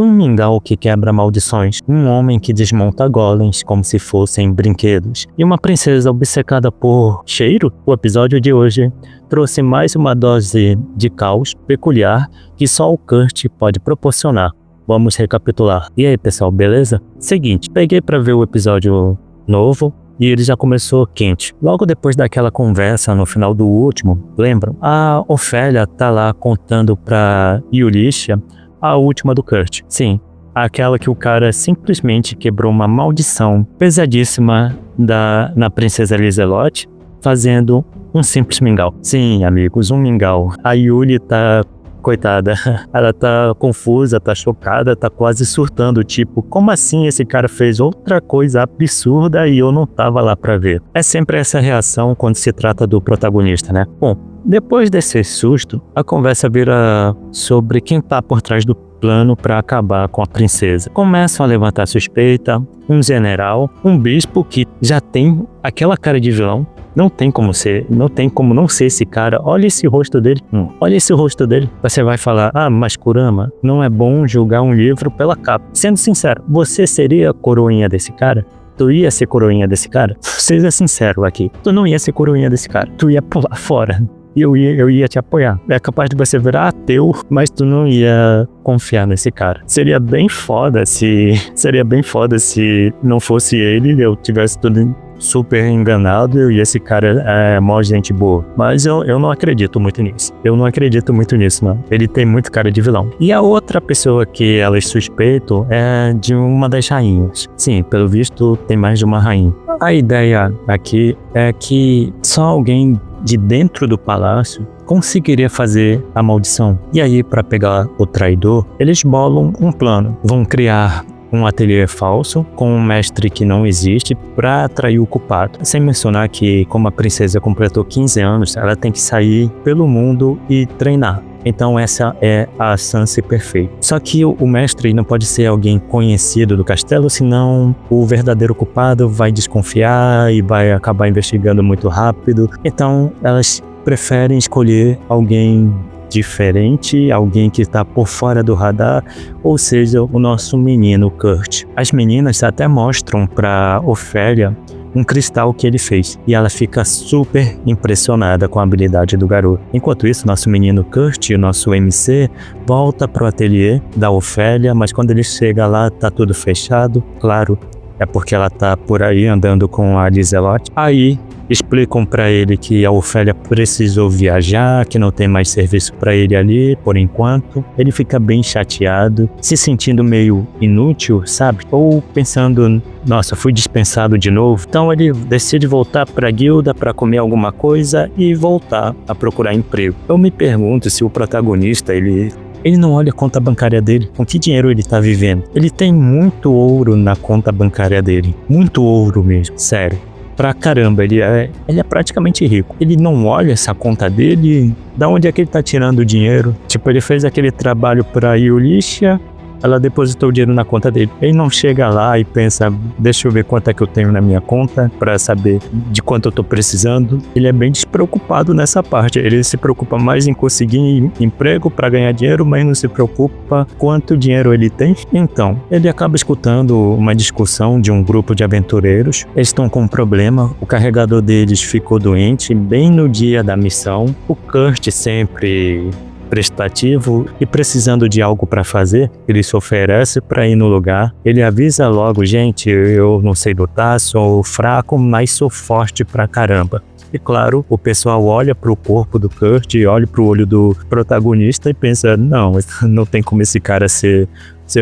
um mingau que quebra maldições, um homem que desmonta golems como se fossem brinquedos, e uma princesa obcecada por cheiro. O episódio de hoje trouxe mais uma dose de caos peculiar que só o Kurt pode proporcionar. Vamos recapitular. E aí, pessoal, beleza? Seguinte, peguei pra ver o episódio novo e ele já começou quente. Logo depois daquela conversa no final do último, lembram? A Ofélia tá lá contando pra Yulisha a última do Kurt. Sim, aquela que o cara simplesmente quebrou uma maldição pesadíssima na princesa Liselotte, fazendo um simples mingau. Sim, amigos, um mingau. A Yuli tá... coitada, ela tá confusa, tá chocada, tá quase surtando, tipo, como assim esse cara fez outra coisa absurda e eu não tava lá pra ver? É sempre essa reação quando se trata do protagonista, né? Bom, depois desse susto, a conversa vira sobre quem tá por trás do plano para acabar com a princesa. Começam a levantar suspeita, um general, um bispo que já tem aquela cara de vilão. Não tem como não ser esse cara. Olha esse rosto dele. Olha esse rosto dele. Você vai falar, mas Kurama, não é bom julgar um livro pela capa. Sendo sincero, você seria coroinha desse cara? Tu ia ser coroinha desse cara? Seja sincero aqui. Tu não ia ser coroinha desse cara. Tu ia pular fora. E eu ia te apoiar. É capaz de você virar ateu, mas tu não ia confiar nesse cara. Seria bem foda se não fosse ele e eu tivesse tudo super enganado e esse cara é mó gente boa. Mas eu não acredito muito nisso. Mano. Ele tem muito cara de vilão. E a outra pessoa que elas suspeitam é de uma das rainhas. Sim, pelo visto tem mais de uma rainha. A ideia aqui é que só alguém de dentro do palácio conseguiria fazer a maldição. E aí, para pegar o traidor, eles bolam um plano. Vão criar um ateliê falso com um mestre que não existe para atrair o culpado. Sem mencionar que, como a princesa completou 15 anos, ela tem que sair pelo mundo e treinar. Então essa é a chance perfeita. Só que o mestre não pode ser alguém conhecido do castelo, senão o verdadeiro culpado vai desconfiar e vai acabar investigando muito rápido. Então elas preferem escolher alguém diferente, alguém que está por fora do radar, ou seja, o nosso menino Kurt. As meninas até mostram para Ofélia um cristal que ele fez, e ela fica super impressionada com a habilidade do garoto. Enquanto isso, nosso menino Kurt, o nosso MC, volta pro ateliê da Ofélia, mas quando ele chega lá, tá tudo fechado. Claro, é porque ela tá por aí andando com a Liselotte. Aí explicam para ele que a Ofélia precisou viajar, que não tem mais serviço para ele ali por enquanto. Ele fica bem chateado, se sentindo meio inútil, sabe? Ou pensando, nossa, fui dispensado de novo. Então ele decide voltar para a guilda para comer alguma coisa e voltar a procurar emprego. Eu me pergunto se o protagonista, ele não olha a conta bancária dele, com que dinheiro ele tá vivendo. Ele tem muito ouro na conta bancária dele, muito ouro mesmo, sério. Pra caramba, ele é praticamente rico. Ele não olha essa conta dele, da onde é que ele tá tirando o dinheiro. Tipo, ele fez aquele trabalho pra Yulisha, ela depositou o dinheiro na conta dele. Ele não chega lá e pensa, deixa eu ver quanto é que eu tenho na minha conta para saber de quanto eu tô precisando. Ele é bem despreocupado nessa parte. Ele se preocupa mais em conseguir emprego para ganhar dinheiro, mas não se preocupa quanto dinheiro ele tem. Então, ele acaba escutando uma discussão de um grupo de aventureiros. Eles estão com um problema. O carregador deles ficou doente bem no dia da missão. O Kurt sempre prestativo e precisando de algo para fazer, ele se oferece para ir no lugar. Ele avisa logo, gente, eu não sei lutar, sou fraco, mas sou forte pra caramba. E claro, o pessoal olha pro corpo do Kurt, olha pro olho do protagonista e pensa, não tem como esse cara ser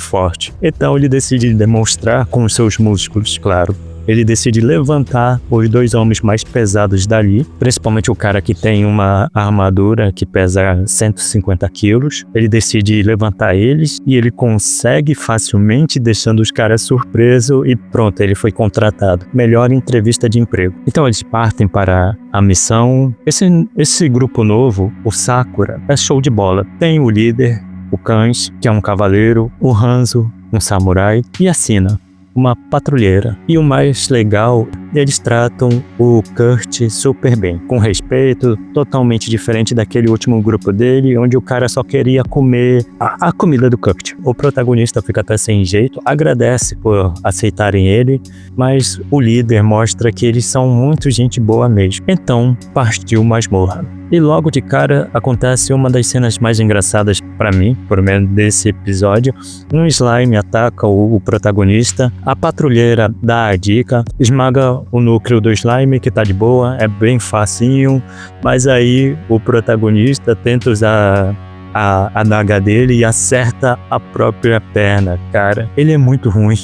forte. Então ele decide demonstrar com os seus músculos, claro. Ele decide levantar os dois homens mais pesados dali, principalmente o cara que tem uma armadura que pesa 150 quilos. Ele decide levantar eles e ele consegue facilmente, deixando os caras surpresos e pronto, ele foi contratado. Melhor entrevista de emprego. Então eles partem para a missão. Esse grupo novo, o Sakura, é show de bola. Tem o líder, o Kanji, que é um cavaleiro, o Hanzo, um samurai, e a Sina, uma patrulheira. E o mais legal e eles tratam o Kurt super bem, com respeito, totalmente diferente daquele último grupo dele, onde o cara só queria comer a comida do Kurt. O protagonista fica até sem jeito, agradece por aceitarem ele, mas o líder mostra que eles são muito gente boa mesmo. Então, partiu masmorra. E logo de cara acontece uma das cenas mais engraçadas pra mim, por menos desse episódio. Um slime ataca o protagonista, a patrulheira dá a dica, esmaga o núcleo do slime que tá de boa, é bem facinho, mas aí o protagonista tenta usar a adaga dele e acerta a própria perna, cara. Ele é muito ruim.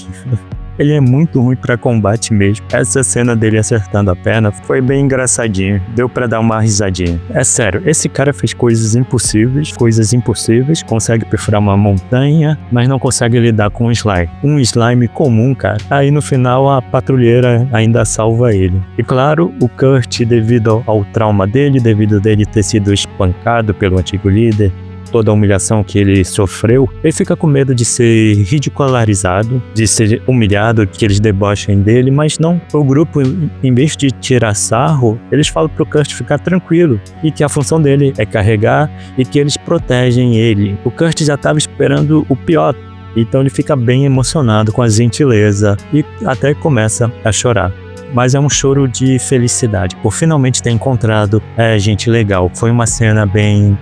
Ele é muito ruim pra combate mesmo. Essa cena dele acertando a perna foi bem engraçadinho. Deu pra dar uma risadinha. É sério, esse cara fez coisas impossíveis, consegue perfurar uma montanha, mas não consegue lidar com um slime. Um slime comum, cara. Aí no final a patrulheira ainda salva ele. E claro, o Kurt, devido ao trauma dele, devido dele ter sido espancado pelo antigo líder, toda a humilhação que ele sofreu, ele fica com medo de ser ridicularizado, de ser humilhado, que eles debochem dele, mas não. O grupo, em vez de tirar sarro, eles falam pro Kurt ficar tranquilo e que a função dele é carregar e que eles protegem ele. O Kurt já estava esperando o pior, então ele fica bem emocionado com a gentileza e até começa a chorar. Mas é um choro de felicidade, por finalmente ter encontrado gente legal. Foi uma cena bem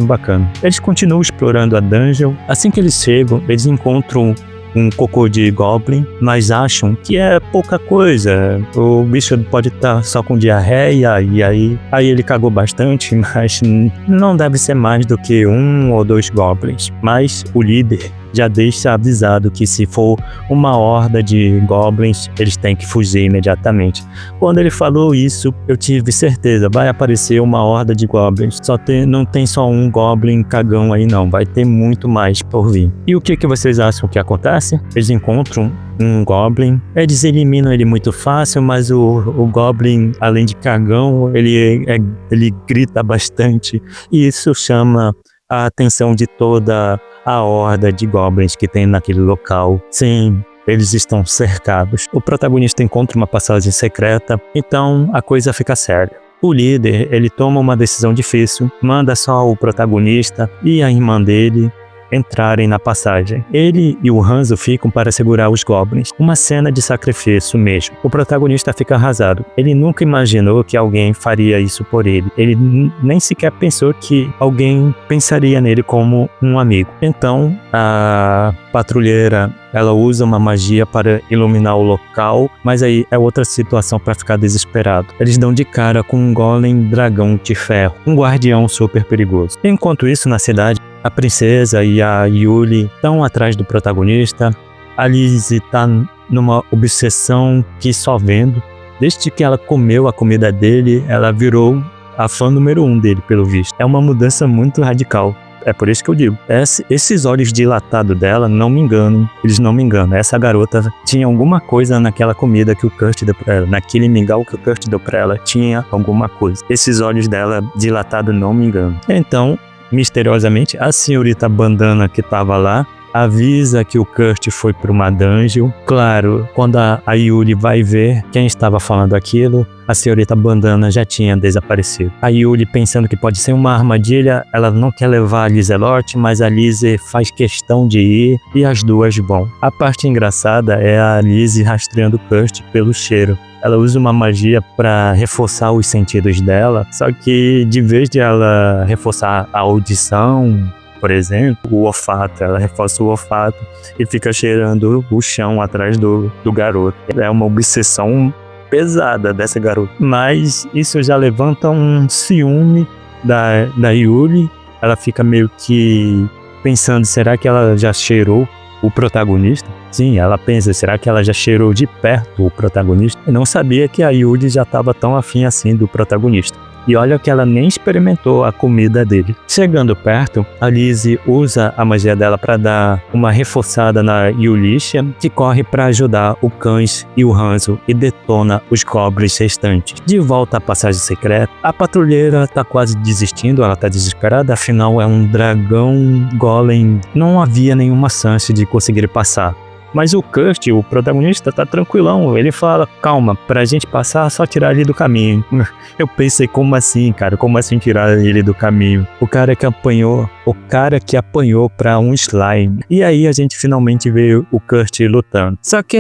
bacana. Eles continuam explorando a dungeon. Assim que eles chegam, eles encontram um cocô de Goblin, mas acham que é pouca coisa. O bicho pode estar só com diarreia e aí ele cagou bastante, mas não deve ser mais do que 1 ou 2 Goblins. Mas o líder já deixa avisado que se for uma horda de Goblins, eles têm que fugir imediatamente. Quando ele falou isso, eu tive certeza, vai aparecer uma horda de Goblins. Não tem só um Goblin cagão aí não, vai ter muito mais por vir. E o que vocês acham que acontece? Eles encontram um Goblin, eles eliminam ele muito fácil, mas o Goblin, além de cagão, ele grita bastante e isso chama a atenção de toda a horda de Goblins que tem naquele local. Sim, eles estão cercados. O protagonista encontra uma passagem secreta, então a coisa fica séria. O líder, ele toma uma decisão difícil, manda só o protagonista e a irmã dele entrarem na passagem. Ele e o Hanzo ficam para segurar os Goblins. Uma cena de sacrifício mesmo. O protagonista fica arrasado. Ele nunca imaginou que alguém faria isso por ele. Ele nem sequer pensou que alguém pensaria nele como um amigo. Então, a patrulheira, ela usa uma magia para iluminar o local, mas aí é outra situação para ficar desesperado. Eles dão de cara com um golem dragão de ferro, um guardião super perigoso. Enquanto isso, na cidade, a princesa e a Yuli estão atrás do protagonista. A Lizzie está numa obsessão que só vendo. Desde que ela comeu a comida dele, ela virou a fã número 1 dele, pelo visto. É uma mudança muito radical. É por isso que eu digo, esses olhos dilatados dela não me enganam, eles não me enganam. Essa garota tinha alguma coisa naquela comida que o Kurt deu pra ela, naquele mingau que o Kurt deu pra ela, tinha alguma coisa. Esses olhos dela dilatados não me enganam. Então, misteriosamente, a senhorita Bandana que tava lá avisa que o Kurt foi para uma dungeon. Claro, quando a Yuli vai ver quem estava falando aquilo, a senhorita Bandana já tinha desaparecido. A Yuli, pensando que pode ser uma armadilha, ela não quer levar a Lizelot, mas a Lizzie faz questão de ir e as duas vão. A parte engraçada é a Lizzie rastreando o Kurt pelo cheiro. Ela usa uma magia para reforçar os sentidos dela, só que de vez de ela reforçar a audição, por exemplo, o olfato, ela reforça o olfato e fica cheirando o chão atrás do garoto. É uma obsessão pesada dessa garota. Mas isso já levanta um ciúme da Yuli. Ela fica meio que pensando, será que ela já cheirou o protagonista? Sim, ela pensa, será que ela já cheirou de perto o protagonista? E não sabia que a Yuli já estava tão afim assim do protagonista. E olha que ela nem experimentou a comida dele. Chegando perto, a Lizzie usa a magia dela para dar uma reforçada na Yulisha, que corre para ajudar o Cães e o Hanzo e detona os Goblins restantes. De volta à passagem secreta, a patrulheira tá quase desistindo, ela tá desesperada, afinal é um dragão golem, não havia nenhuma chance de conseguir passar. Mas o Kurt, o protagonista, tá tranquilão. Ele fala, calma, pra gente passar, só tirar ele do caminho. Eu pensei, como assim, cara? Como assim tirar ele do caminho? O cara que apanhou pra um slime. E aí a gente finalmente vê o Kurt lutando. Só que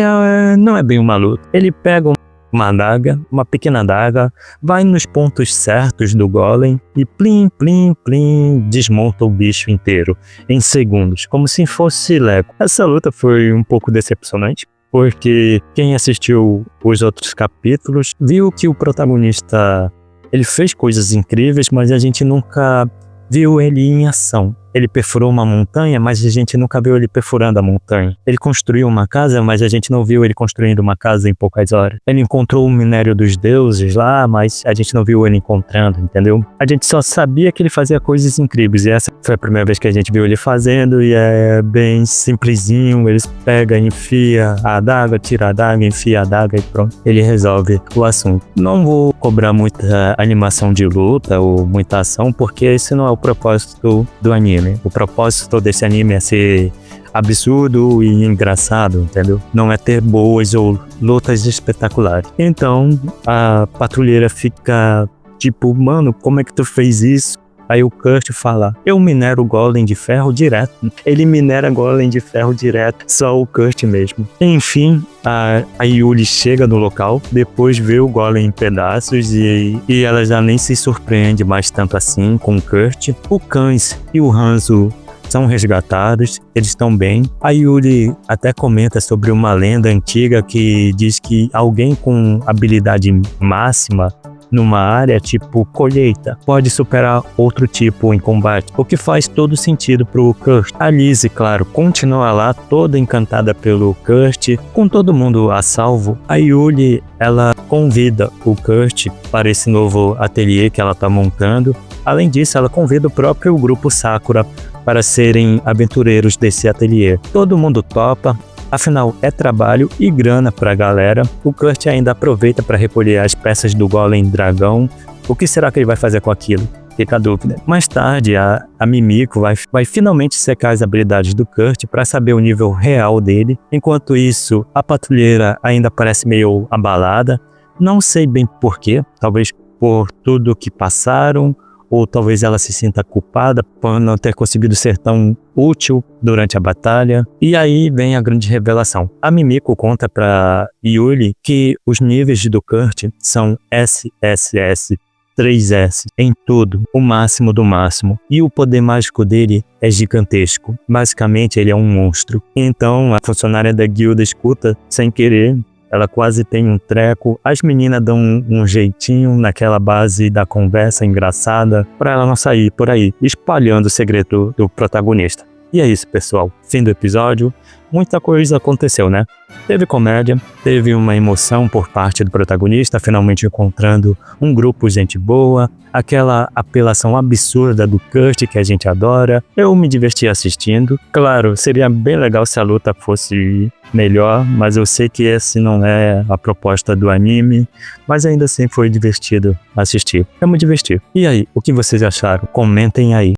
não é bem uma luta. Ele pega uma adaga, uma pequena adaga, vai nos pontos certos do golem e plim, plim, plim, desmonta o bicho inteiro em segundos, como se fosse Lego. Essa luta foi um pouco decepcionante, porque quem assistiu os outros capítulos viu que o protagonista, ele fez coisas incríveis, mas a gente nunca viu ele em ação. Ele perfurou uma montanha, mas a gente nunca viu ele perfurando a montanha. Ele construiu uma casa, mas a gente não viu ele construindo uma casa em poucas horas. Ele encontrou o minério dos deuses lá, mas a gente não viu ele encontrando, entendeu? A gente só sabia que ele fazia coisas incríveis, e essa foi a primeira vez que a gente viu ele fazendo, e é bem simplesinho. Ele pega, enfia a adaga, tira a adaga, enfia a adaga e pronto. Ele resolve o assunto. Não vou cobrar muita animação de luta ou muita ação, porque esse não é o propósito do anime. O propósito desse anime é ser absurdo e engraçado, entendeu? Não é ter boas ou lutas espetaculares. Então, a patrulheira fica tipo, mano, como é que tu fez isso? Aí o Kurt fala, eu minero golem de ferro direto. Ele minera golem de ferro direto, só o Kurt mesmo. Enfim, a Yuli chega no local, depois vê o golem em pedaços e ela já nem se surpreende mais tanto assim com o Kurt. O Cães e o Hanzo são resgatados, eles estão bem. A Yuli até comenta sobre uma lenda antiga que diz que alguém com habilidade máxima numa área tipo colheita pode superar outro tipo em combate, o que faz todo sentido pro Kurt. A Lizzie, claro, continua lá toda encantada pelo Kurt, com todo mundo a salvo. A Yuli, ela convida o Kurt para esse novo ateliê que ela tá montando. Além disso, ela convida o próprio grupo Sakura para serem aventureiros desse ateliê. Todo mundo topa. Afinal, é trabalho e grana pra galera. O Kurt ainda aproveita para recolher as peças do Golem Dragão. O que será que ele vai fazer com aquilo? Fica a dúvida. Mais tarde, a Mimiko vai finalmente secar as habilidades do Kurt para saber o nível real dele. Enquanto isso, a patrulheira ainda parece meio abalada. Não sei bem porquê, talvez por tudo que passaram, ou talvez ela se sinta culpada por não ter conseguido ser tão útil durante a batalha. E aí vem a grande revelação. A Mimiko conta pra Yuli que os níveis do Kurt são SSS, 3S, em tudo, o máximo do máximo. E o poder mágico dele é gigantesco. Basicamente, ele é um monstro. Então, a funcionária da guilda escuta sem querer. Ela quase tem um treco. As meninas dão um jeitinho naquela base da conversa engraçada para ela não sair por aí espalhando o segredo do protagonista. E é isso, pessoal. Fim do episódio. Muita coisa aconteceu, né? Teve comédia, teve uma emoção por parte do protagonista, finalmente encontrando um grupo gente boa, aquela apelação absurda do Kurt que a gente adora. Eu me diverti assistindo. Claro, seria bem legal se a luta fosse melhor, mas eu sei que esse não é a proposta do anime, mas ainda assim foi divertido assistir. Eu me diverti. E aí, o que vocês acharam? Comentem aí.